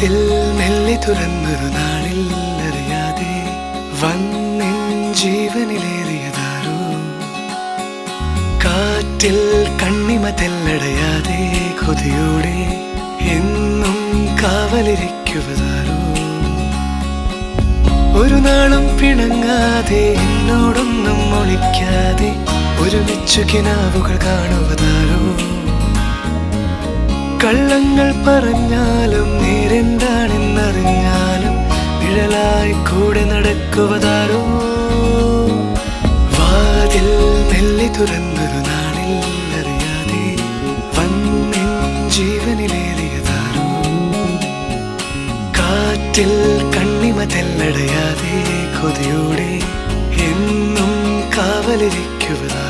കാറ്റിൽ മെല്ലെ തുറന്നൊരു നാളിൽ അറിയാതെ വന്നിൻ ജീവനിലേറിയതാരോ. കാറ്റിൽ കണ്ണിമ തെല്ലടയാതെ കൊതിയോടെ എന്നും കാവലിരിക്കുവതാരോ. ഒരു നാളും പിണങ്ങാതെ എന്നോടൊന്നും ഒളിക്കാതെ ഒരുമിച്ചു കിനാവുകൾ കാണുവതാരോ. കള്ളങ്ങൾ പറഞ്ഞാലും നേരെന്താണെന്നറിഞ്ഞാലും നിഴലായി കൂടെ നടക്കുവതാരോ. വാതിൽ മെല്ലെ തുറന്നൊരു നാളിൽ അറിയാതെ വന്നിൻ ജീവനിലേറിയതാരോ. കാറ്റിൽ കണ്ണിമ തെല്ലടയാതെ കൊതിയോടെ എന്നും കാവലിരിക്കുവതാരോ.